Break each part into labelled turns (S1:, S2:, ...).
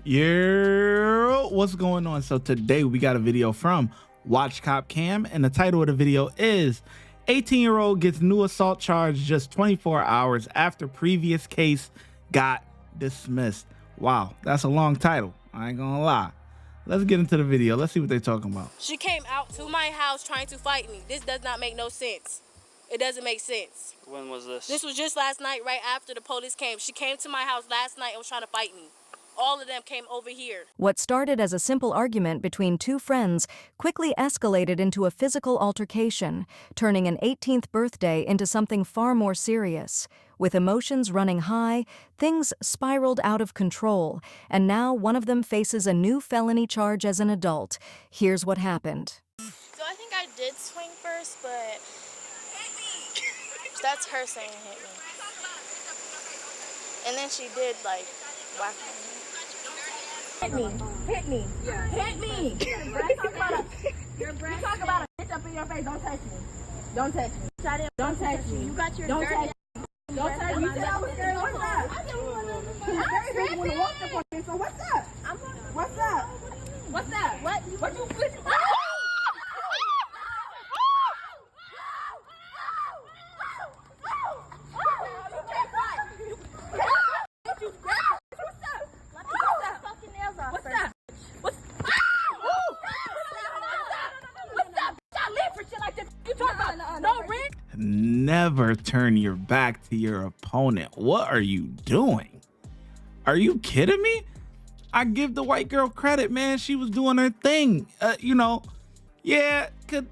S1: Yeah, what's going on? So today we got a video from Watch Cop Cam, and the title of the video is 18-year-old gets new assault charge just 24 hours after previous case got dismissed. Wow, that's a long title. I ain't gonna lie. Let's get into the video. Let's see what they're talking about.
S2: She came out to my house trying to fight me. This does not make no sense. It doesn't make sense.
S3: When was this?
S2: This was just last night, right after the police came. She came to my house last night and was trying to fight me. All of them came over here.
S4: What started as a simple argument between two friends quickly escalated into a physical altercation, turning an 18th birthday into something far more serious. With emotions running high, things spiraled out of control, and now one of them faces a new felony charge as an adult. Here's what happened.
S5: So I think I did swing first, but that's her saying hit me. And then she did, like, whack me.
S6: Hit me. Hit me. Yeah. Hit me. You talk about a bitch up in your face. Don't touch me. Don't touch me. Don't touch me. You got your don't touch me. Don't touch me. You said I was scared. What's up? I didn't want to walk up on me. So what's up? What's up? What's up? What you bitch?
S1: Never turn your back to your opponent. What are you doing? Are you kidding me? I give the white girl credit, man. She was doing her thing. Yeah, could,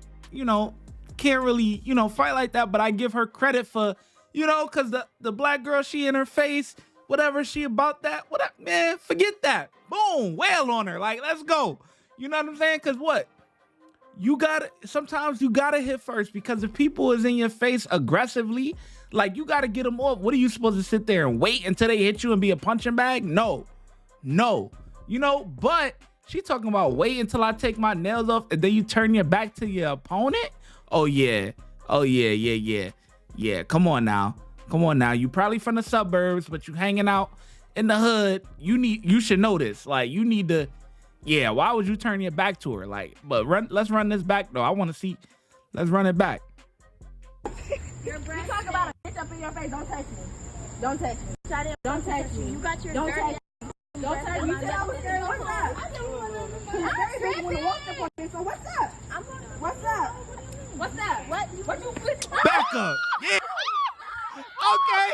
S1: can't really, fight like that, but I give her credit for, because the black girl, she in her face, whatever she about that, whatever, man, forget that. Boom, wail on her. Like, let's go. You know what I'm saying? Because what? Sometimes you gotta hit first, because if people is in your face aggressively, like, you gotta get them off. What are you supposed to sit there and wait until they hit you and be a punching bag? No, but she talking about wait until I take my nails off and then you turn your back to your opponent. Yeah. Come on now. You probably from the suburbs, but you hanging out in the hood. You should know this. Like, you need to. Yeah, why would you turn your back to her? Like, but let's run this back though. I want to see. Let's run it back.
S6: You talk about a bitch up in your face. Don't touch me. Don't touch me. Don't touch me. You got your don't touch me. Don't touch me. You said I was scared. What's up? I didn't want to walk up on me. So what's up? What's up? What's up? What you bitch?
S1: Back up. Yeah. Okay.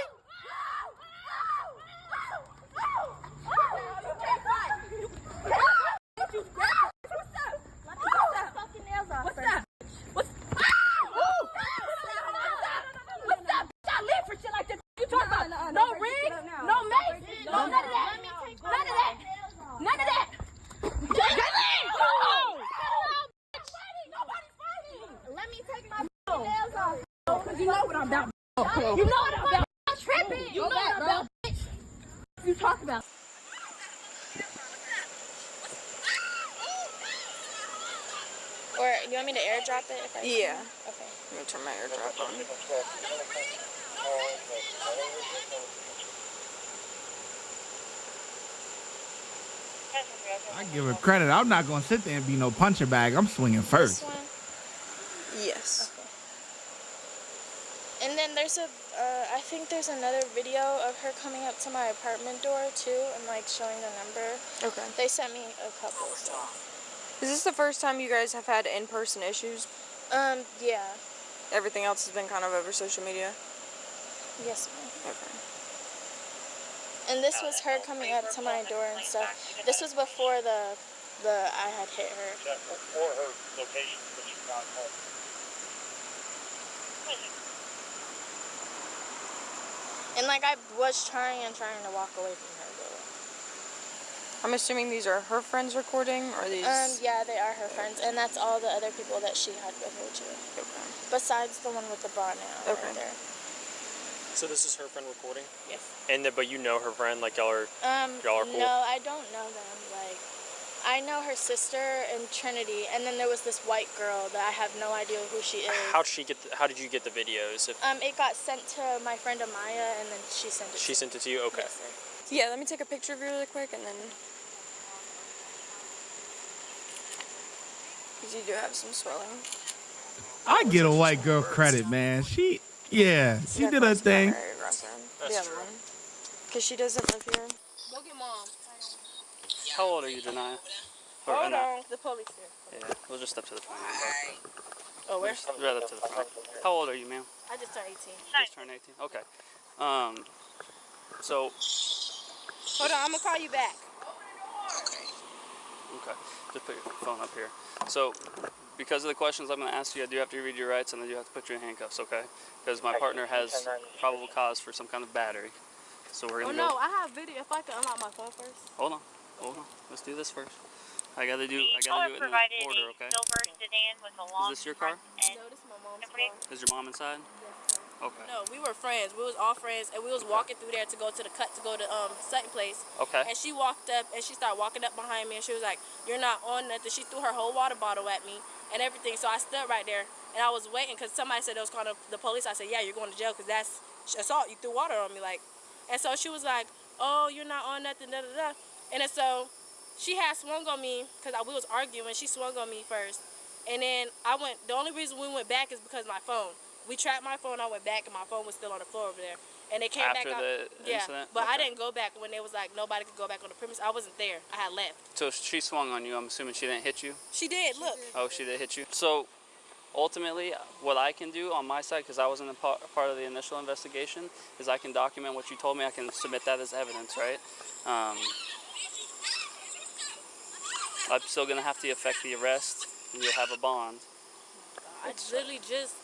S6: You know what I'm about. You know what I'm about. I'm tripping. You know what I'm about, bitch. You talk about.
S5: Or you want me to airdrop it? If I
S3: Yeah.
S5: Okay.
S3: Let me turn my airdrop on.
S1: I give her credit. I'm not gonna sit there and be no punching bag. I'm swinging first.
S5: This one?
S3: Yes.
S5: Okay. And then there's I think there's another video of her coming up to my apartment door too and like showing the number.
S3: Okay.
S5: They sent me a couple. So.
S3: Is this the first time you guys have had in-person issues?
S5: Yeah.
S3: Everything else has been kind of over social media?
S5: Yes, ma'am.
S3: Okay.
S5: And this was her coming up to my door and stuff. This was before I had hit her.
S7: Before her location, but she's not home.
S5: And like I was trying to walk away from her, but
S3: I'm assuming these are her friends recording, or these?
S5: yeah, they are her friends, and that's all the other people that she had with her too.
S3: Okay.
S5: Besides the one with the bra now,
S3: okay.
S5: Right there.
S8: So this is her friend recording?
S5: Yes.
S8: But you know her friend, like y'all are cool?
S5: No, I don't know them. Like, I know her sister and Trinity, and then there was this white girl that I have no idea who she is.
S8: How did you get the videos?
S5: It got sent to my friend Amaya, and then she sent it.
S8: She sent it to you? Okay.
S5: Yes, sir.
S3: Yeah, let me take a picture of you really quick, and then Because you do have some swelling.
S1: I get a white girl credit, man. She did her thing.
S3: Primary aggressor.
S8: That's
S3: The other
S8: true.
S3: one. Because she doesn't live here.
S2: Go get mom.
S8: How old are you, Denia?
S2: Hold on. The police here.
S8: Yeah, we'll just step to the front.
S2: Oh, where?
S8: Right up to the front. How old are you, ma'am?
S2: I just turned 18.
S8: Just turned 18. Okay. So.
S2: Hold on, I'm gonna call you back.
S8: Okay. Just put your phone up here. So, because of the questions I'm going to ask you, I do have to read your rights and I do have to put you in handcuffs, okay? Because my partner has probable cause for some kind of battery. So we're going to go.
S2: I have video. If I can unlock my phone first.
S8: Hold on. Let's do this first. I gotta do it in order, okay? Is this your car?
S2: No, this is my mom's car.
S8: Is your mom inside? Okay.
S2: No, we were friends. We was all friends, and we was walking through there to go to the cut to go to Sutton Place.
S8: Okay.
S2: And she walked up, and she started walking up behind me, and she was like, "You're not on nothing." She threw her whole water bottle at me and everything. So I stood right there, and I was waiting because somebody said they was calling the police. I said, "Yeah, you're going to jail because that's assault. You threw water on me, like." And so she was like, "Oh, you're not on nothing, da da da." And then so she had swung on me because we was arguing. She swung on me first, and then I went. The only reason we went back is because of my phone. We tracked my phone. I went back, and my phone was still on the floor over there. And they came
S8: After
S2: back out.
S8: the incident?
S2: But I
S8: Okay.
S2: didn't go back when they was like nobody could go back on the premise. I wasn't there. I had left.
S8: So she swung on you. I'm assuming she didn't hit you?
S2: She did. Look.
S8: Oh, she did hit you. So ultimately, what I can do on my side, because I wasn't a part of the initial investigation, is I can document what you told me. I can submit that as evidence, right? I'm still going to have to effect the arrest, and you'll have a bond.
S2: I literally just,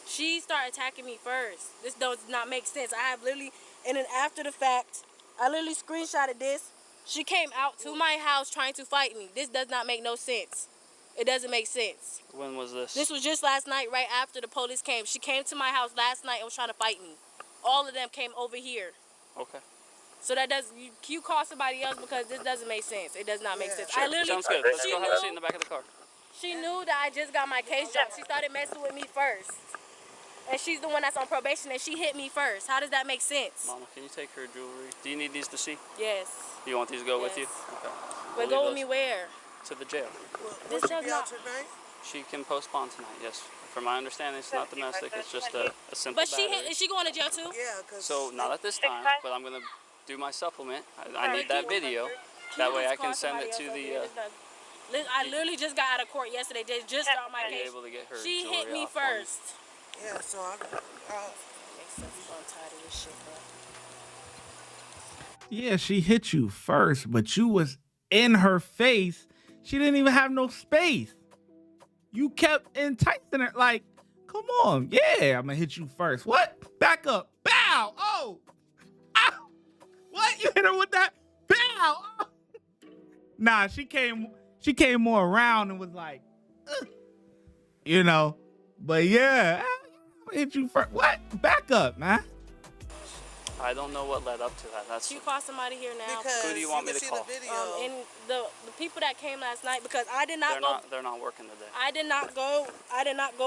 S2: she started attacking me first. This does not make sense. I have literally, and then after the fact, I literally screenshotted this. She came out to my house trying to fight me. This does not make no sense. It doesn't make sense.
S8: When was this?
S2: This was just last night, right after the police came. She came to my house last night and was trying to fight me. All of them came over here.
S8: Okay.
S2: So that does, you call somebody else because this doesn't make sense. It does not make sense.
S8: Sure.
S2: I literally,
S8: Sounds good. Let's go have a seat in the back of the car.
S2: She knew that I just got my case dropped. She started messing with me first. And she's the one that's on probation and she hit me first. How does that make sense?
S8: Mama, can you take her jewelry? Do you need these to see?
S2: Yes.
S8: Do you want these to go with you?
S2: Yes.
S8: Okay.
S2: But go with me where?
S8: To the jail.
S2: This does not.
S8: She can postpone tonight, yes. From my understanding, it's not domestic. It's just a simple
S2: But
S8: battery.
S2: is she going to jail too?
S9: Yeah, because...
S8: So, not at this time, but I'm going to do my supplement. I need that video. That way I can send it to the...
S2: I literally just got out of court yesterday. They just started my case.
S8: Able to get her
S2: She hit me
S8: jewelry off for me.
S2: first.
S9: Yeah, so I...
S2: Makes sense. I'm tired of this shit, bro.
S1: Yeah, she hit you first, but you was in her face. She didn't even have no space. You kept enticing her like, come on, yeah, I'm gonna hit you first. What? Back up. Bow. Oh. Ow. What? You hit her with that? Bow. Oh. Nah, she came more around and was like, ugh. You know. But yeah, I'm gonna hit you first. What? Back up, man.
S8: I don't know what led up to that. That's
S2: You call somebody here now.
S9: Because
S8: Who do you want me to call?
S9: The video.
S2: And the people that came last night, because I did not
S8: they're not working today.
S2: I did not go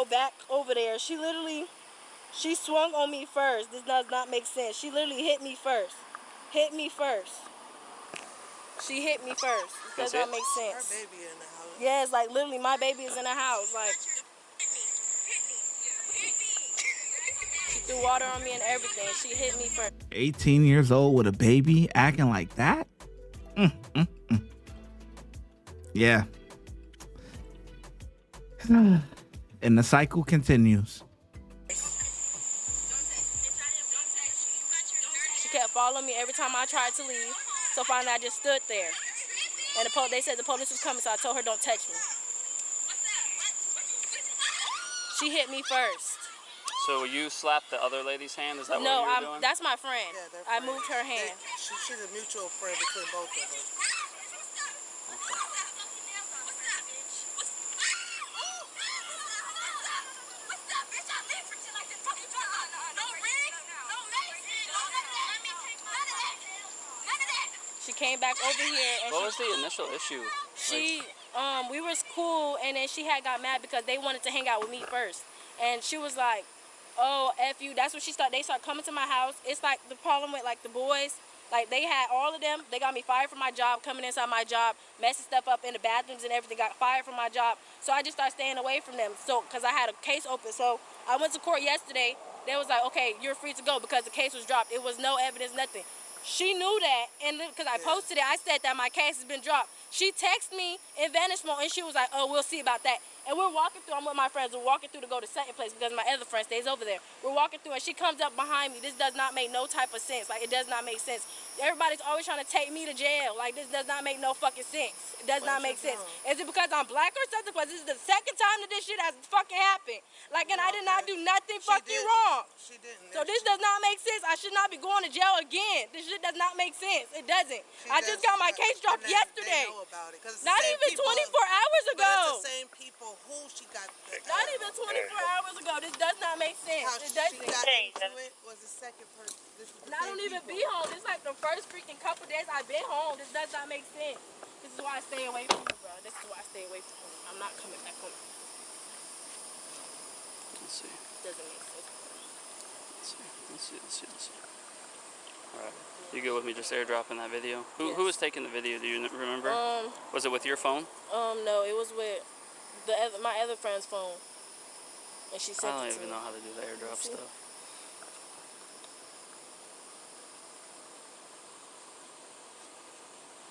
S2: back over there. She swung on me first. This does not make sense. She literally hit me first. She hit me first. This does not make
S9: Her
S2: sense.
S9: baby in the house.
S2: Yes, like literally my baby is in the house. Like she threw water on me and everything. She hit me first.
S1: 18 years old with a baby acting like that? Yeah. And the cycle continues.
S2: She kept following me every time I tried to leave. So finally I just stood there. And they said the police was coming, so I told her don't touch me. She hit me first.
S8: So you slapped the other lady's hand? Is that
S2: No,
S8: what you were doing?
S2: that's my friend.
S9: Yeah, they're
S2: I
S9: friends.
S2: moved her hand.
S9: She's a mutual friend between both of us.
S2: She came back over here and
S8: What was the initial issue?
S2: we was cool, and then she had got mad because they wanted to hang out with me first. And she was like, oh, F you. That's when they started coming to my house. It's like the problem with like the boys, Like, they had all of them. They got me fired from my job, coming inside my job, messing stuff up in the bathrooms and everything, got fired from my job. So I just started staying away from them. So, because I had a case open. So I went to court yesterday. They was like, okay, you're free to go because the case was dropped. It was no evidence, nothing. She knew that, and because I posted it, I said that my case has been dropped. She texted me in Vanish Mode, and she was like, oh, we'll see about that. And we're walking through, I'm with my friends, we're walking through to go to second place because my other friend stays over there. We're walking through, and she comes up behind me. This does not make no type of sense. Like, it does not make sense. Everybody's always trying to take me to jail. Like, this does not make no fucking sense. It does not make sense. Is it because I'm black or something? Because this is the second time that this shit has fucking happened. Like, and I did not do nothing fucking wrong.
S9: She didn't.
S2: So this does not make sense. I should not be going to jail again. This shit does not make sense. It doesn't. I just got my case dropped yesterday.
S9: They know about it,
S2: Not even 24 hours ago.
S9: But it's the same people who she got.
S2: Not even 24 hours ago. This does not make sense.
S9: How
S2: It
S9: she
S2: doesn't.
S9: got into it was the second person. This is the
S2: And I don't
S9: same
S2: even
S9: people.
S2: be home. This is like the first freaking couple days I've been home. This does not make sense. This is why I stay away from you, bro. This is why I stay away from home. I'm not coming back home.
S8: Let's see.
S2: Doesn't make sense.
S8: Let's see. All right. You go with me just airdropping that video? Who was taking the video? Do you remember? Was it with your phone?
S2: No, it was with my other friend's phone. And she sent
S8: I don't
S2: it to
S8: even
S2: me.
S8: know how to do the airdrop stuff.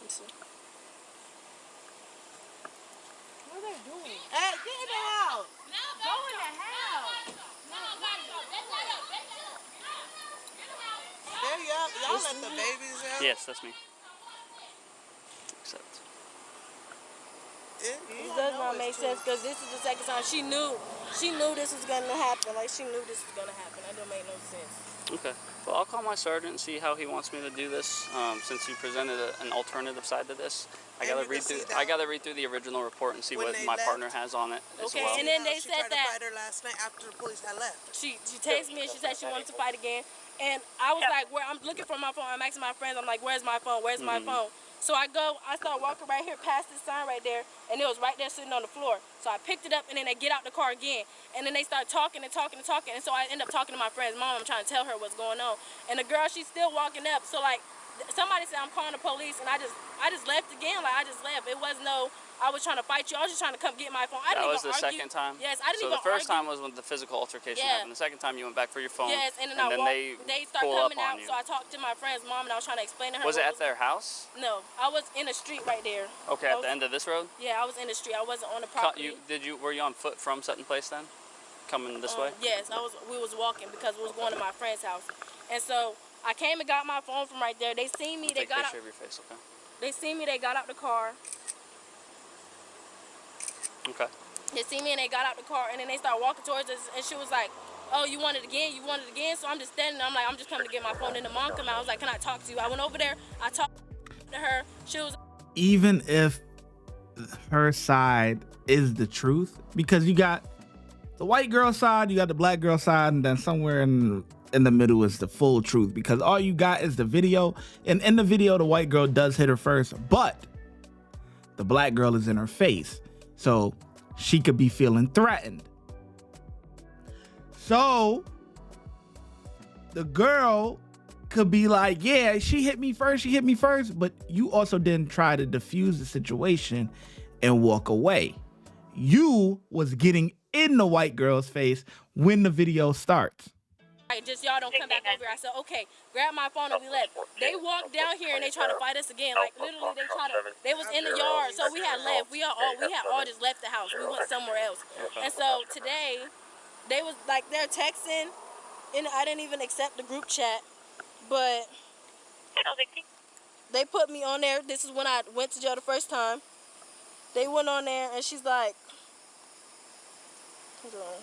S2: Let me see. What are they doing?
S9: Hey, get in the house.
S2: Go in the house.
S9: There y'all let the babies out.
S8: Yes, that's me. Accept.
S2: This does not make sense because this is the second time she knew this was gonna happen. Like, she knew this was gonna happen. That don't make no sense.
S8: Okay. Well, I'll call my sergeant and see how he wants me to do this. Since you presented an alternative side to this, I gotta read through the original report and see what my partner has on it as
S2: Okay,
S8: well.
S2: and then they
S9: She
S2: said
S9: tried to
S2: that
S9: fight her last night after the police had left.
S2: she texted me and she said she wanted to fight again. And I was like, where? I'm looking for my phone. I'm asking my friends. I'm like, where's my phone? Where's my phone? So I start walking right here past this sign right there, and it was right there sitting on the floor. So I picked it up, and then they get out the car again. And then they start talking and talking and talking. And so I end up talking to my friend's mom. I'm trying to tell her what's going on. And the girl, she's still walking up. So, like, somebody said I'm calling the police, and I just left again. Like, I just left. It was no, I was trying to fight you. I was just trying to come get my phone. I didn't
S8: That was
S2: even
S8: the
S2: argue.
S8: second time?
S2: Yes, I didn't even
S8: So the first
S2: argue.
S8: time was when the physical altercation happened. The second time you went back for your phone.
S2: Yes, and then they start
S8: pull up
S2: coming
S8: on
S2: out.
S8: you.
S2: So I talked to my friend's mom, and I was trying to explain to her.
S8: Was it at their house?
S2: No, I was in the street right there.
S8: Okay, at the end of this road?
S2: Yeah, I was in the street. I wasn't on the property.
S8: Were you on foot from Sutton Place then? Coming this way?
S2: Yes, we was walking because we was going to my friend's house. And so I came and got my phone from right there. They seen me, they
S8: Take a
S2: got out.
S8: picture of your face, okay?
S2: They seen me, they got out the car.
S8: Okay.
S2: They seen me and they got out the car, and then they started walking towards us, and she was like, oh, you want it again? You want it again? So I'm just standing there. I'm like, I'm just coming to get my phone. And the mom came out. I was like, can I talk to you? I went over there. I talked to her. She was...
S1: Even if her side is the truth, because you got the white girl side, you got the black girl side, and then somewhere in the middle is the full truth, because all you got is the video. And in the video, the white girl does hit her first, but the black girl is in her face. So she could be feeling threatened. So the girl could be like, yeah, she hit me first, but you also didn't try to defuse the situation and walk away. You was getting in the white girl's face when the video starts.
S2: Like, just y'all don't come back over here. I said, okay, grab my phone and we left. They walked down here and they tried to fight us again. Like, literally, they was in the yard, so we had left. We had all just left the house. We went somewhere else. And so today, they was like, they're texting, and I didn't even accept the group chat, but they put me on there. This is when I went to jail the first time. They went on there and she's like, hold on.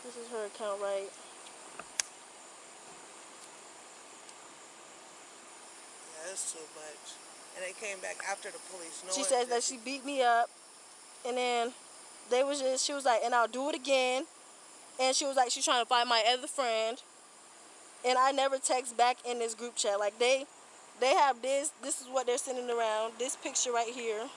S2: This is her account, right?
S9: Yeah, that's too much. And they came back after the police.
S2: She says that she beat me up, and then she was like, and I'll do it again. And she was like, she's trying to find my other friend. And I never text back in this group chat. Like, they have this is what they're sending around, this picture right here.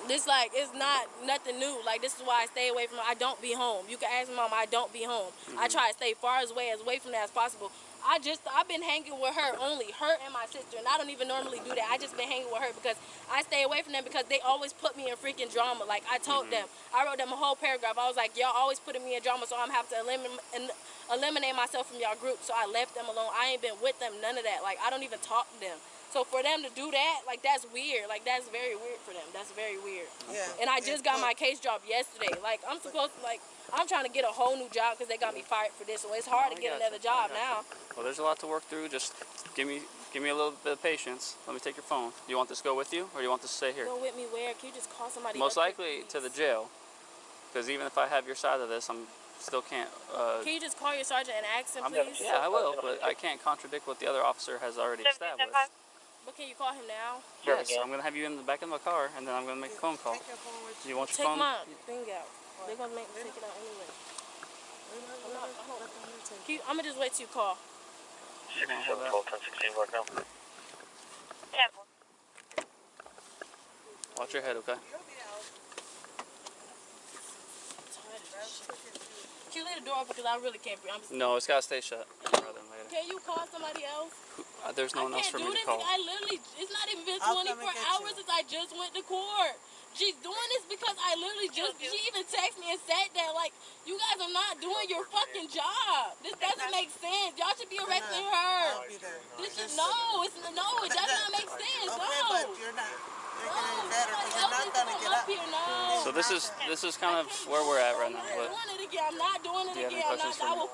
S2: This, like, it's not nothing new. Like, this is why I stay away from, I don't be home. You can ask my mom, I don't be home. I try to stay far away from that as possible. I've been hanging with her only, her and my sister, and I don't even normally do that. I just been hanging with her because I stay away from them because they always put me in freaking drama. Like I told them, I wrote them a whole paragraph. I was like, y'all always putting me in drama, so I'm have to eliminate myself from y'all group. So I left them alone. I ain't been with them, none of that. Like I don't even talk to them. So for them to do that, like that's weird. Like that's very weird for them. That's very weird.
S9: Yeah.
S2: And I just got my case dropped yesterday. Like I'm supposed to I'm trying to get a whole new job because they got me fired for this. So it's hard to get another job now.
S8: Well, there's a lot to work through. Just give me a little bit of patience. Let me take your phone. Do you want this to go with you, or do you want this to stay here?
S2: Go with me where? Can you just call somebody?
S8: Most likely to the jail, because even if I have your side of this, I'm still can't.
S2: Can you just call your sergeant and ask him, please?
S8: Yeah, I will, but I can't contradict what the other officer has already established.
S2: But can you call him now?
S8: Yes, I'm gonna have you in the back of my car, and then I'm gonna make a phone call. Do you want your phone?
S2: Take my thing out. They're gonna make me take it out anyway. I'm gonna just wait till you call.
S7: 67, 12, 10, 16, work now.
S8: Watch your head, okay?
S2: Can you leave the door open because I really can't breathe?
S8: No, it's gotta stay shut. Rather than later.
S2: Can you call somebody else?
S8: There's no one else for me to call.
S2: I literally, it's not even been 24 hours since I just went to court. She's doing this because I literally she even texted me and said that, like, you guys are not doing your fucking job. This doesn't make sense. Y'all should be arresting her. This is, it does not make sense.
S9: Okay, but you're not. You're getting better because you're not going to get up.
S8: So this is kind of where we're at right now. But
S2: I'm not doing it again. I'm not doing it again.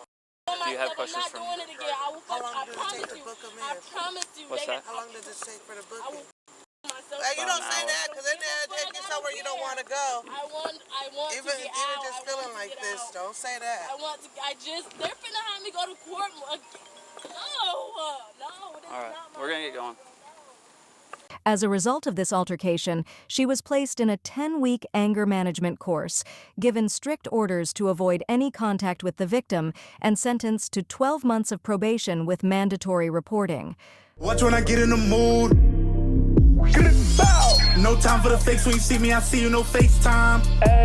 S8: do you have questions for me?
S2: I'm not doing it again. I will I promise you. I promise you.
S8: What's that?
S9: How long does it take for the booking?
S2: Myself.
S9: You don't say that because then they'll take you somewhere you don't want to go.
S2: I want
S9: Even
S2: to get out.
S9: just feeling like this, don't say that.
S2: They're finna have me go to court. No, this
S8: All right,
S2: is not my
S8: we're gonna get going.
S4: As a result of this altercation, she was placed in a 10-week anger management course, given strict orders to avoid any contact with the victim, and sentenced to 12 months of probation with mandatory reporting.
S10: Watch when I get in the mood. No time for the fakes. When you see me, I see you, no FaceTime.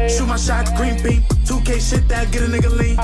S10: Shoot my shot, green beam. 2K shit that get a nigga lean.